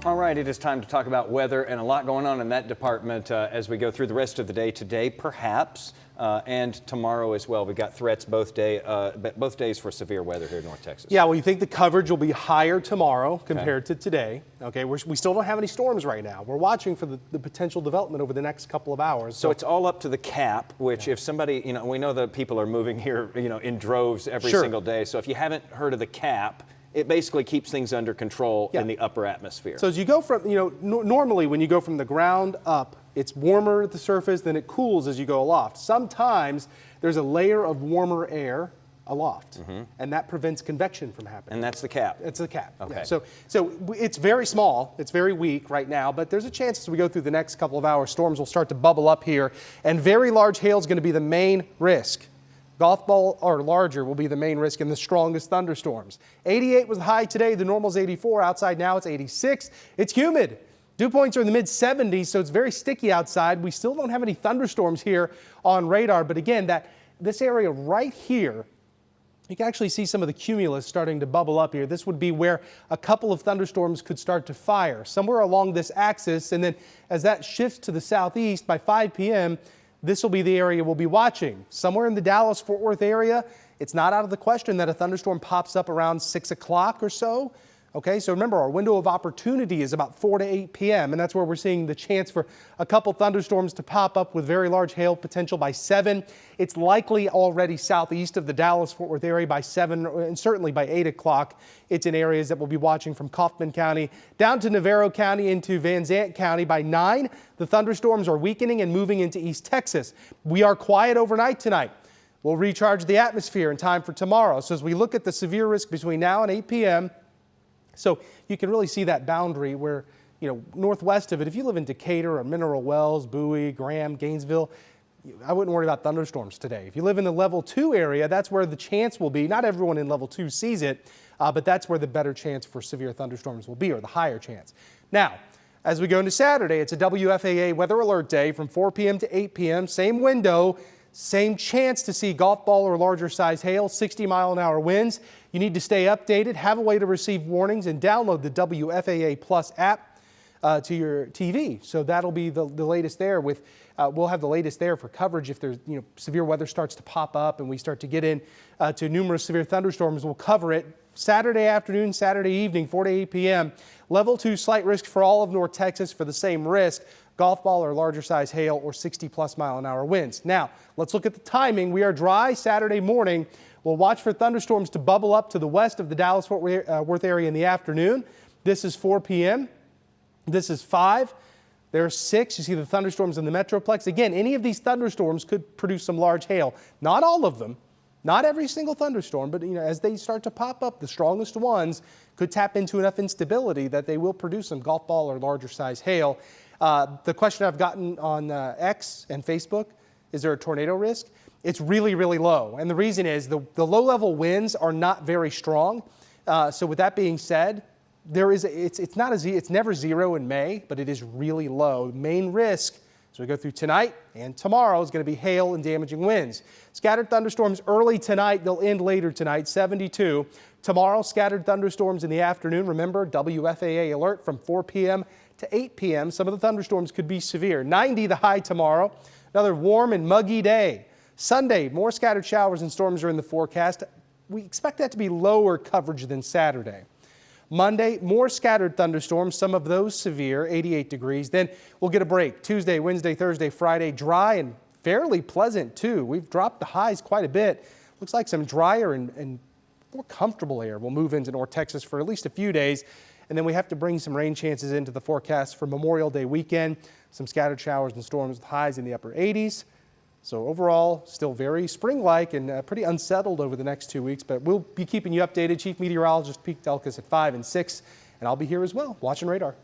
All right, it is time to talk about weather, and a lot going on in that department as we go through the rest of the day today, perhaps, and tomorrow as well. We've got threats both days for severe weather here in North Texas. Yeah, well, you think the coverage will be higher tomorrow compared to today. Okay, we still don't have any storms right now. We're watching for the potential development over the next couple of hours. So it's all up to the cap, which if somebody, we know that people are moving here, in droves every single day. So if you haven't heard of the cap, it basically keeps things under control in the upper atmosphere. So as you go from, normally when you go from the ground up, it's warmer at the surface, then it cools as you go aloft. Sometimes there's a layer of warmer air aloft, and that prevents convection from happening. And that's the cap? It's the cap. Okay. Yeah. So it's very small, it's very weak right now, but there's a chance as we go through the next couple of hours, storms will start to bubble up here, and very large hail is going to be the main risk. Golf ball or larger will be the main risk in the strongest thunderstorms. 88 was the high today. The normal's 84. Outside now it's 86. It's humid. Dew points are in the mid 70s, so it's very sticky outside. We still don't have any thunderstorms here on radar, but again, this area right here, you can actually see some of the cumulus starting to bubble up here. This would be where a couple of thunderstorms could start to fire somewhere along this axis, and then as that shifts to the southeast by 5 p.m., this will be the area we'll be watching. Somewhere in the Dallas-Fort Worth area, it's not out of the question that a thunderstorm pops up around 6 o'clock or so. Okay, so remember, our window of opportunity is about 4 to 8 p.m., and that's where we're seeing the chance for a couple thunderstorms to pop up with very large hail potential by 7. It's likely already southeast of the Dallas-Fort Worth area by 7, and certainly by 8 o'clock. It's in areas that we'll be watching from Kaufman County down to Navarro County into Van Zant County by 9. The thunderstorms are weakening and moving into East Texas. We are quiet overnight tonight. We'll recharge the atmosphere in time for tomorrow. So as we look at the severe risk between now and 8 p.m., so you can really see that boundary where, northwest of it, if you live in Decatur or Mineral Wells, Bowie, Graham, Gainesville, I wouldn't worry about thunderstorms today. If you live in the level 2 area, that's where the chance will be. Not everyone in level 2 sees it, but that's where the better chance for severe thunderstorms will be, or the higher chance. Now, as we go into Saturday, it's a WFAA weather alert day from 4 p.m. to 8 p.m. Same window, same chance to see golf ball or larger size hail, 60-mile-an-hour winds. You need to stay updated, have a way to receive warnings, and download the WFAA Plus app to your TV. So that'll be the latest there. We'll have the latest there for coverage if there's severe weather starts to pop up and we start to get in to numerous severe thunderstorms. We'll cover it Saturday afternoon, Saturday evening, 4 to 8 p.m. Level 2 slight risk for all of North Texas for the same risk. Golf ball or larger size hail or 60+ mile-an-hour winds. Now, let's look at the timing. We are dry Saturday morning. We'll watch for thunderstorms to bubble up to the west of the Dallas-Fort Worth area in the afternoon. This is 4 p.m. This is 5. There's 6. You see the thunderstorms in the Metroplex. Again, any of these thunderstorms could produce some large hail. Not all of them. Not every single thunderstorm, but as they start to pop up, the strongest ones could tap into enough instability that they will produce some golf ball or larger size hail. The question I've gotten on X and Facebook, is there a tornado risk? It's really, really low. And the reason is the low-level winds are not very strong. So with that being said, it's never zero in May, but it is really low. The main risk as we go through tonight and tomorrow is going to be hail and damaging winds. Scattered thunderstorms early tonight. They'll end later tonight, 72. Tomorrow, scattered thunderstorms in the afternoon. Remember, WFAA alert from 4 p.m. to 8 p.m. Some of the thunderstorms could be severe. 90 the high tomorrow. Another warm and muggy day. Sunday, more scattered showers and storms are in the forecast. We expect that to be lower coverage than Saturday. Monday, more scattered thunderstorms, some of those severe, 88 degrees. Then we'll get a break. Tuesday, Wednesday, Thursday, Friday, dry and fairly pleasant too. We've dropped the highs quite a bit. Looks like some drier and more comfortable air will move into North Texas for at least a few days. And then we have to bring some rain chances into the forecast for Memorial Day weekend. Some scattered showers and storms with highs in the upper 80s. So overall, still very spring-like and pretty unsettled over the next 2 weeks. But we'll be keeping you updated. Chief Meteorologist Pete Delkus at 5 and 6. And I'll be here as well, watching radar.